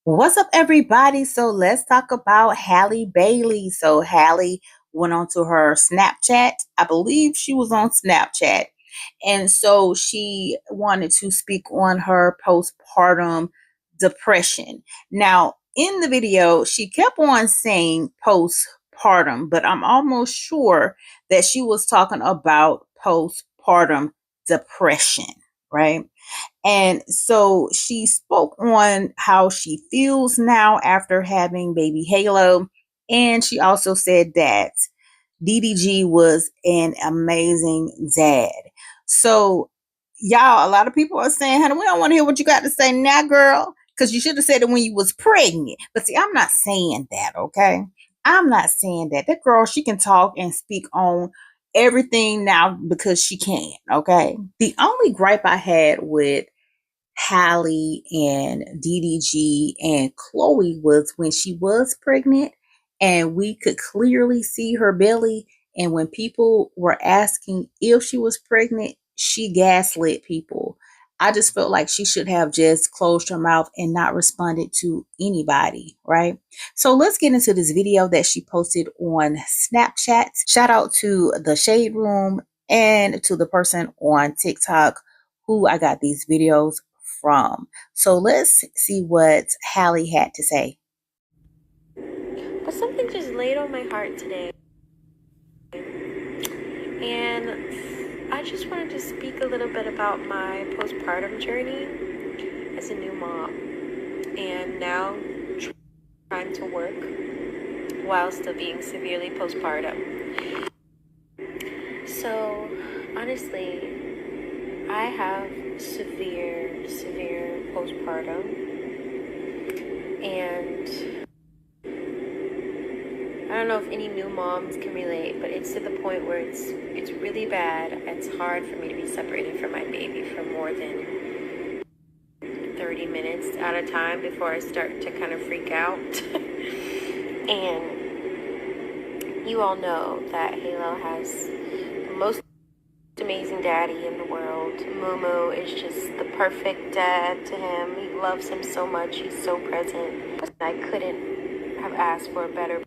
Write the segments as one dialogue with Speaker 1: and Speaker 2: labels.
Speaker 1: What's up, everybody? So let's talk about Halle Bailey. So Halle went onto her Snapchat. I believe she was on Snapchat. And so she wanted to speak on her postpartum depression. Now, in the video, she kept on saying postpartum, but I'm almost sure that she was talking about postpartum depression, right? And so she spoke on how she feels now after having baby Halo. And she also said that DDG was an amazing dad. So, y'all, a lot of people are saying, honey, we don't want to hear what you got to say now, girl, because you should have said it when you was pregnant. But see, I'm not saying that, okay? I'm not saying that. That girl, she can talk and speak on everything now because she can, okay? The only gripe I had with Halle and DDG and Chloe was when she was pregnant and we could clearly see her belly. And when people were asking if she was pregnant, she gaslit people. I just felt like she should have just closed her mouth and not responded to anybody, right? So let's get into this video that she posted on Snapchat. Shout out to the Shade Room and to the person on TikTok who I got these videos from. So let's see what Halle had to say.
Speaker 2: But something just laid on my heart today. And I just wanted to speak a little bit about my postpartum journey as a new mom. And now trying to work while still being severely postpartum. So honestly, I have severe postpartum. And I don't know if any new moms can relate, but it's to the point where it's really bad. It's hard for me to be separated from my baby for more than 30 minutes at a time before I start to kind of freak out. And you all know that Halo has the most amazing daddy in the world. Mumu is just the perfect dad to him. He loves him so much. He's so present. I couldn't have asked for a better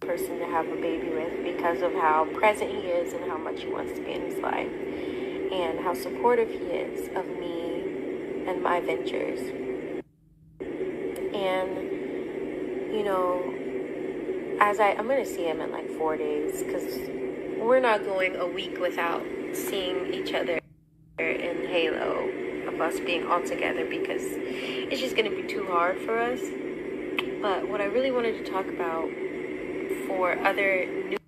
Speaker 2: person to have a baby with because of how present he is and how much he wants to be in his life and how supportive he is of me and my ventures. And you know, I'm gonna see him in like 4 days because we're not going a week without seeing each other in Halo, of us being all together, because it's just gonna be too hard for us. But what I really wanted to talk about for other new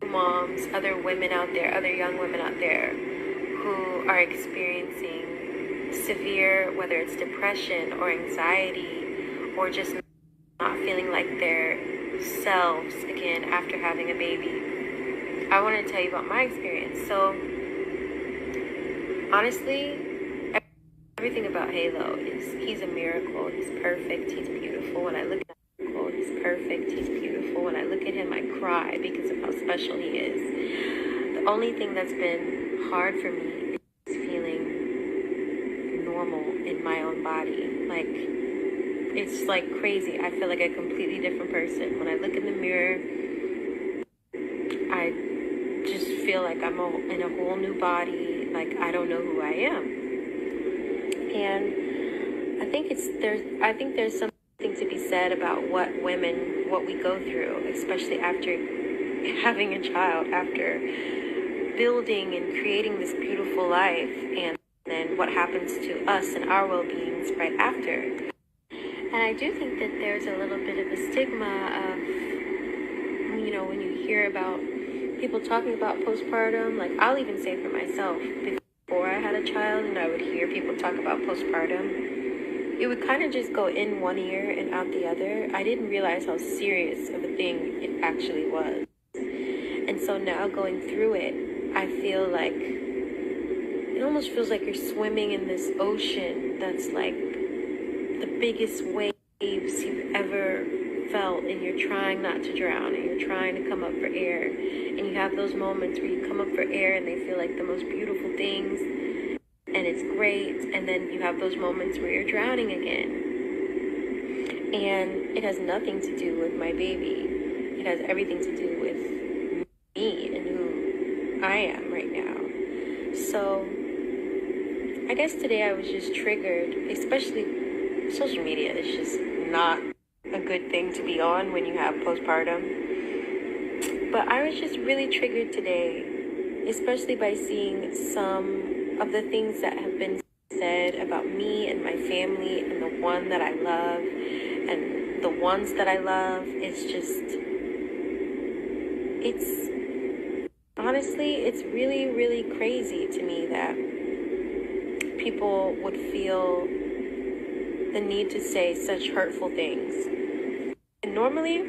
Speaker 2: moms, other women out there, other young women out there who are experiencing severe, whether it's depression or anxiety or just not feeling like their selves again after having a baby, I want to tell you about my experience. So honestly, everything about Halo is he's a miracle. He's perfect. He's beautiful. When I look at he's perfect. He's beautiful. When I look at him, I cry because of how special he is. The only thing that's been hard for me is feeling normal in my own body. Like, it's like crazy. I feel like a completely different person. When I look in the mirror, I just feel like I'm in a whole new body. Like, I don't know who I am. And I think there's something to be said about what we go through, especially after having a child, after building and creating this beautiful life, and then what happens to us and our well-beings right after. And I do think that there's a little bit of a stigma of, you know, when you hear about people talking about postpartum, like I'll even say for myself, before I had a child and I would hear people talk about postpartum, it would kind of just go in one ear and out the other. I didn't realize how serious of a thing it actually was. And so now going through it, I feel like it almost feels like you're swimming in this ocean that's like the biggest waves you've ever felt, and you're trying not to drown, and you're trying to come up for air. And you have those moments where you come up for air and they feel like the most beautiful things, and it's great, and then you have those moments where you're drowning again. And it has nothing to do with my baby. It has everything to do with me and who I am right now. So I guess today I was just triggered, especially social media is just not a good thing to be on when you have postpartum. But I was just really triggered today, especially by seeing some of the things that have been said about me and my family and the one that I love and the ones that I love. It's honestly, it's really, really crazy to me that people would feel the need to say such hurtful things. And normally,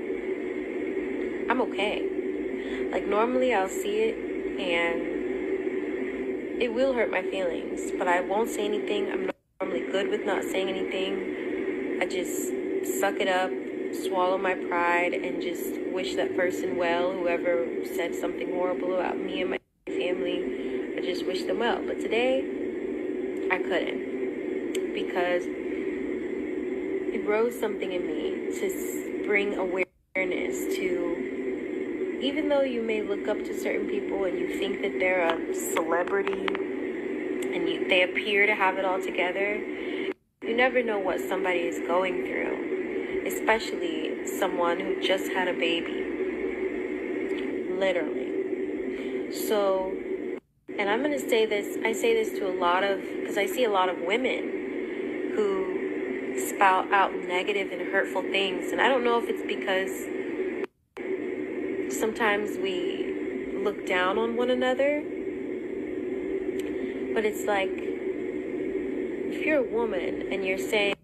Speaker 2: I'm okay. Like, normally I'll see it and it will hurt my feelings, but I won't say anything. I'm normally good with not saying anything. I just suck it up, swallow my pride, and just wish that person well, whoever said something horrible about me and my family. I just wish them well. But today, I couldn't, because it rose something in me to bring awareness to, even though you may look up to certain people and you think that they're a celebrity and they appear to have it all together, you never know what somebody is going through, especially someone who just had a baby, literally. So, and I'm going to say this, I say this to because I see a lot of women who spout out negative and hurtful things, and I don't know if it's because sometimes we look down on one another, but it's like, if you're a woman and you're saying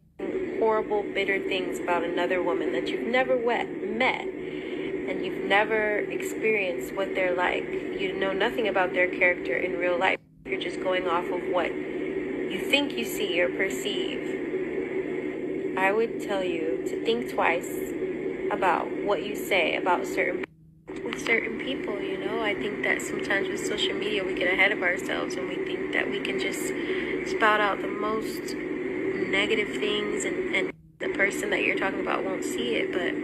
Speaker 2: horrible, bitter things about another woman that you've never met and you've never experienced what they're like, you know nothing about their character in real life, you're just going off of what you think you see or perceive, I would tell you to think twice about what you say about certain people. You know, I think that sometimes with social media we get ahead of ourselves and we think that we can just spout out the most negative things and the person that you're talking about won't see it. But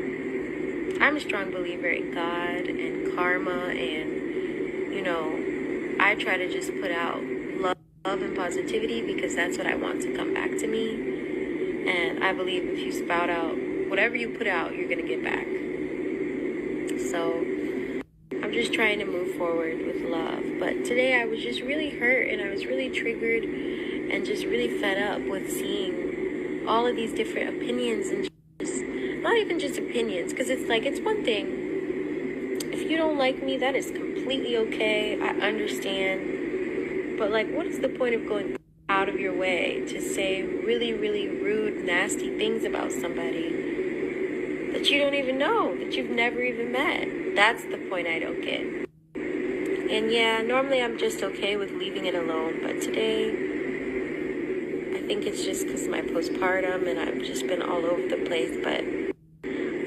Speaker 2: I'm a strong believer in God and karma, and you know, I try to just put out love and positivity because that's what I want to come back to me. And I believe if you spout out whatever you put out, you're gonna get back. So I'm just trying to move forward with love. But today I was just really hurt and I was really triggered and just really fed up with seeing all of these different opinions, and just not even just opinions, because it's like, it's one thing if you don't like me, that is completely okay. I understand. But like, what is the point of going out of your way to say really, really rude, nasty things about somebody that you don't even know, that you've never even met? That's the point I don't get. And yeah, normally I'm just okay with leaving it alone, but today I think it's just because of my postpartum and I've just been all over the place. But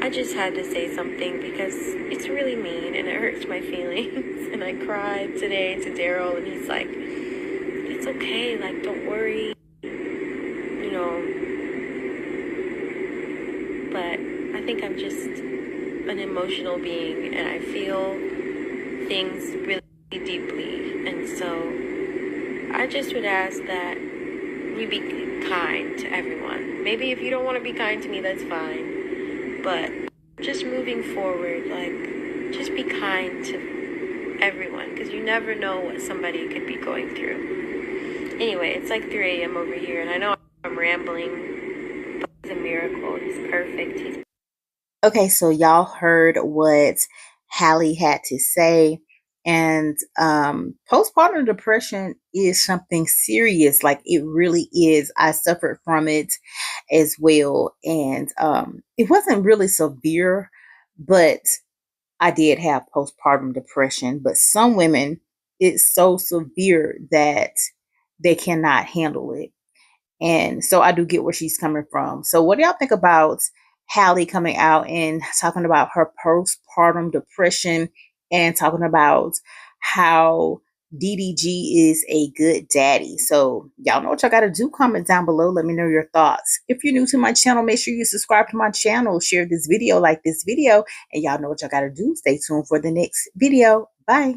Speaker 2: I just had to say something because it's really mean and it hurts my feelings. And I cried today to Daryl, and he's like, it's okay, like, don't worry, you know. But I think I'm just an emotional being and I feel things really deeply. And so I just would ask that we be kind to everyone. Maybe if you don't want to be kind to me, that's fine. But just moving forward, like, just be kind to everyone, because you never know what somebody could be going through. Anyway, it's like 3 a.m. over here, and I know I'm rambling, but he's a miracle. He's perfect.
Speaker 1: Okay, so y'all heard what Halle had to say. And postpartum depression is something serious. Like, it really is. I suffered from it as well. And it wasn't really severe, but I did have postpartum depression. But some women, it's so severe that they cannot handle it. And so I do get where she's coming from. So what do y'all think about Halle coming out and talking about her postpartum depression and talking about how DDG is a good daddy. So y'all know what y'all got to do. Comment down below. Let me know your thoughts. If you're new to my channel, make sure you subscribe to my channel, share this video, like this video, and y'all know what y'all got to do. Stay tuned for the next video. Bye.